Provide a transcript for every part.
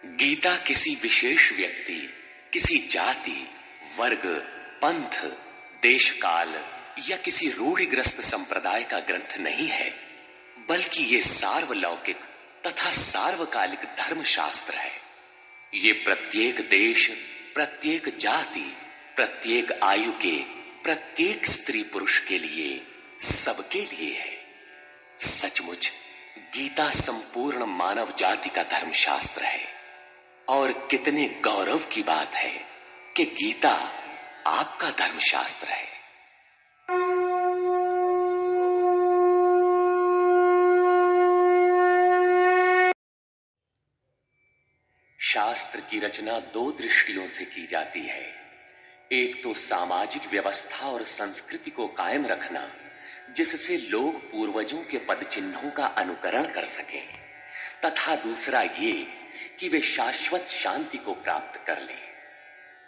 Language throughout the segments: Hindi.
गीता किसी विशेष व्यक्ति, किसी जाति, वर्ग, पंथ, देश काल या किसी रूढ़िग्रस्त संप्रदाय का ग्रंथ नहीं है, बल्कि ये सार्वलौकिक तथा सार्वकालिक धर्मशास्त्र है। ये प्रत्येक देश, प्रत्येक जाति, प्रत्येक आयु के, प्रत्येक स्त्री पुरुष के लिए, सबके लिए है। सचमुच गीता संपूर्ण मानव जाति का धर्मशास्त्र है और कितने गौरव की बात है कि गीता आपका धर्मशास्त्र है। शास्त्र की रचना दो दृष्टियों से की जाती है। एक तो सामाजिक व्यवस्था और संस्कृति को कायम रखना, जिससे लोग पूर्वजों के पद चिन्हों का अनुकरण कर सकें, तथा दूसरा ये कि वे शाश्वत शांति को प्राप्त कर लें।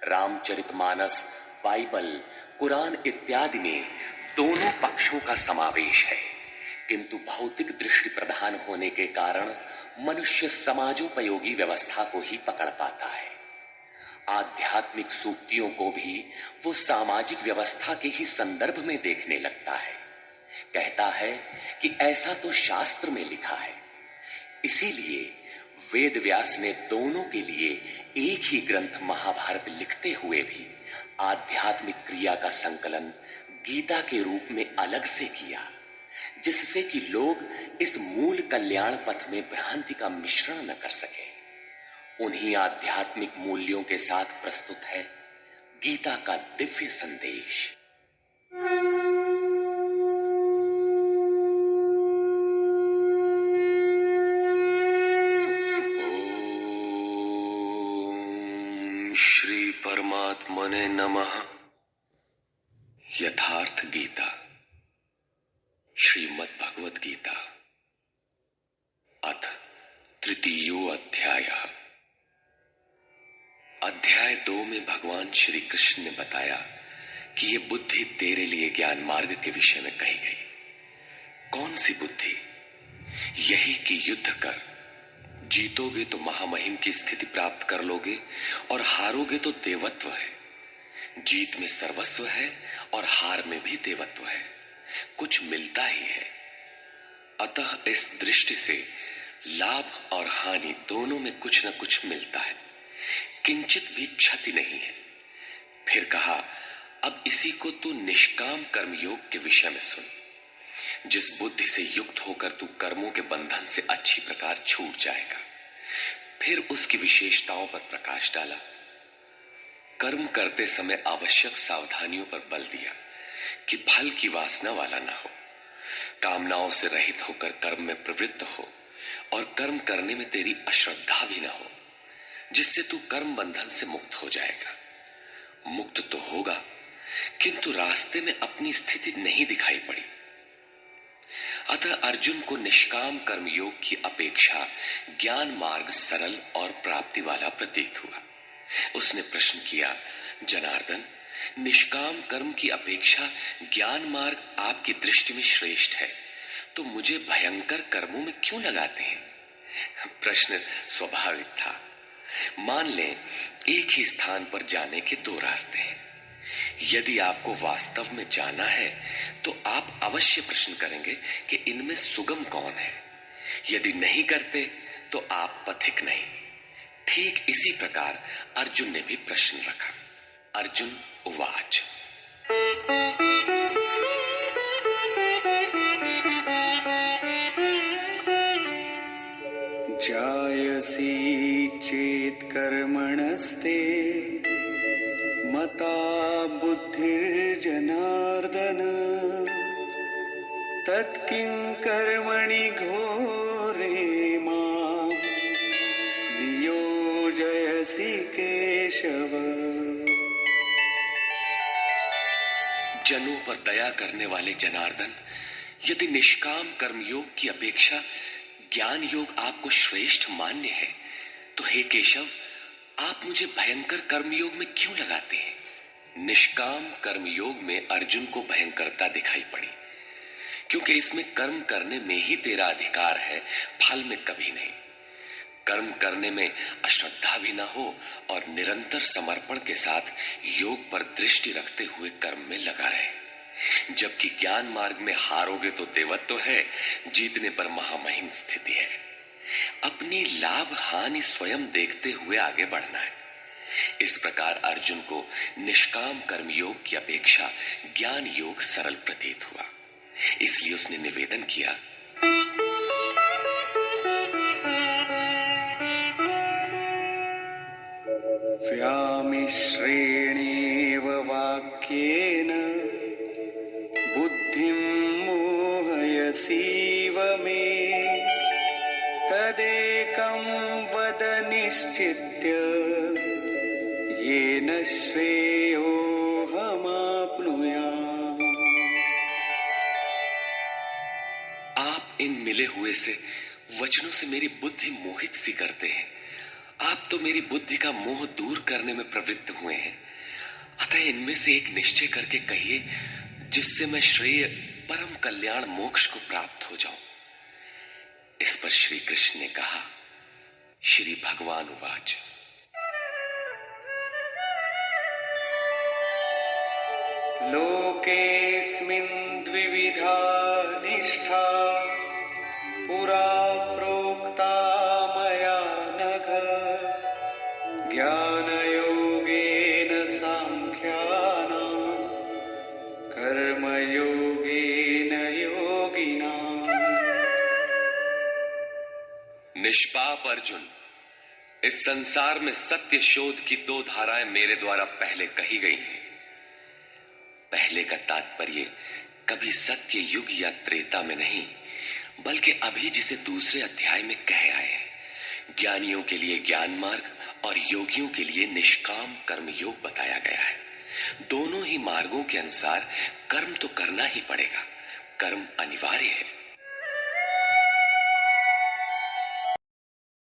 रामचरितमानस, बाइबल, कुरान इत्यादि में दोनों पक्षों का समावेश है, किंतु भौतिक दृष्टि प्रधान होने के कारण मनुष्य समाजोपयोगी व्यवस्था को ही पकड़ पाता है। आध्यात्मिक सूक्तियों को भी वो सामाजिक व्यवस्था के ही संदर्भ में देखने लगता है। कहता है कि ऐसा तो शास्त्र में लिखा है। इसीलिए वेद व्यास ने दोनों के लिए एक ही ग्रंथ महाभारत लिखते हुए भी आध्यात्मिक क्रिया का संकलन गीता के रूप में अलग से किया, जिससे कि लोग इस मूल कल्याण पथ में भ्रांति का मिश्रण न कर सके। उन्हीं आध्यात्मिक मूल्यों के साथ प्रस्तुत है गीता का दिव्य संदेश। ओम श्री परमात्मने नमः। यथार्थ गीता, श्रीमद् भगवद गीता, अथ तृतीयो अध्यायः। अध्याय 2 में भगवान श्री कृष्ण ने बताया कि ये बुद्धि तेरे लिए ज्ञान मार्ग के विषय में कही गई। कौन सी बुद्धि? यही कि युद्ध कर, जीतोगे तो महामहिम की स्थिति प्राप्त कर लोगे और हारोगे तो देवत्व है। जीत में सर्वस्व है और हार में भी देवत्व है, कुछ मिलता ही है। अतः इस दृष्टि से लाभ और हानि दोनों में कुछ न कुछ मिलता है, किंचित भी क्षति नहीं है। फिर कहा, अब इसी को तू निष्काम कर्मयोग के विषय में सुन। जिस बुद्धि से युक्त होकर तू कर्मों के बंधन से अच्छी प्रकार छूट जाएगा। फिर उसकी विशेषताओं पर प्रकाश डाला। कर्म करते समय आवश्यक सावधानियों पर बल दिया कि फल की वासना वाला ना हो, कामनाओं से रहित होकर कर्म में प्रवृत्त हो और कर्म करने में तेरी अश्रद्धा भी ना हो, जिससे तू कर्म बंधन से मुक्त हो जाएगा। मुक्त तो होगा, किंतु रास्ते में अपनी स्थिति नहीं दिखाई पड़ी। अतः अर्जुन को निष्काम कर्म योग की अपेक्षा ज्ञान मार्ग सरल और प्राप्ति वाला प्रतीत हुआ। उसने प्रश्न किया, जनार्दन, निष्काम कर्म की अपेक्षा ज्ञान मार्ग आपकी दृष्टि में श्रेष्ठ है, तो मुझे भयंकर कर्मों में क्यों लगाते हैं? प्रश्न स्वाभाविक था। मान लें एक ही स्थान पर जाने के दो रास्ते हैं। यदि आपको वास्तव में जाना है तो आप अवश्य प्रश्न करेंगे कि इनमें सुगम कौन है। यदि नहीं करते तो आप पथिक नहीं। ठीक इसी प्रकार अर्जुन ने भी प्रश्न रखा। अर्जुन उवाच, जायसी चेत् कर्मणस्ते मता बुद्धिर्जनार्दन तत्किं कर्मणि घोरे मां नियोजयसि केशव। जनों पर दया करने वाले जनार्दन, यदि निष्काम कर्मयोग की अपेक्षा ज्ञान योग आपको श्रेष्ठ मान्य है, तो हे केशव, आप मुझे भयंकर कर्मयोग में क्यों लगाते हैं? निष्काम कर्मयोग में अर्जुन को भयंकरता दिखाई पड़ी, क्योंकि इसमें कर्म करने में ही तेरा अधिकार है, फल में कभी नहीं। कर्म करने में अश्रद्धा भी ना हो और निरंतर समर्पण के साथ योग पर दृष्टि रखते हुए कर्म में लगा रहे। जबकि ज्ञान मार्ग में हारोगे तो देवत्व है, जीतने पर महामहिम स्थिति है। अपनी लाभ हानि स्वयं देखते हुए आगे बढ़ना है। इस प्रकार अर्जुन को निष्काम कर्म योग की अपेक्षा ज्ञान योग सरल प्रतीत हुआ। इसलिए उसने निवेदन किया, व्यामिश्रेणेव वाक्येन बुद्धिं मोहयसीव मे तदेकं वद निश्चित्य येन श्रेयोऽहमाप्नुयाम्। आप इन मिले हुए से वचनों से मेरी बुद्धि मोहित सी करते हैं। आप तो मेरी बुद्धि का मोह दूर करने में प्रवृत्त हुए हैं। अतः इनमें से एक निश्चय करके कहिए जिससे मैं श्रेय परम कल्याण मोक्ष को प्राप्त हो जाऊं। इस पर श्री कृष्ण ने कहा, श्री भगवान उवाच, लोकेऽस्मिन् द्विविधा निष्ठा पुरा प्रोक्ता मया नघ ज्ञानयोगेन सांख्यानां कर्मयोगेन योगिनाम्। निष्पाप अर्जुन, इस संसार में सत्य शोध की दो धाराएं मेरे द्वारा पहले कही गई हैं। पहले का तात्पर्य कभी सत्य युग या त्रेता में नहीं, बल्कि अभी जिसे दूसरे अध्याय में कह आए हैं। ज्ञानियों के लिए ज्ञान मार्ग और योगियों के लिए निष्काम कर्म योग बताया गया है। दोनों ही मार्गों के अनुसार कर्म तो करना ही पड़ेगा, कर्म अनिवार्य है।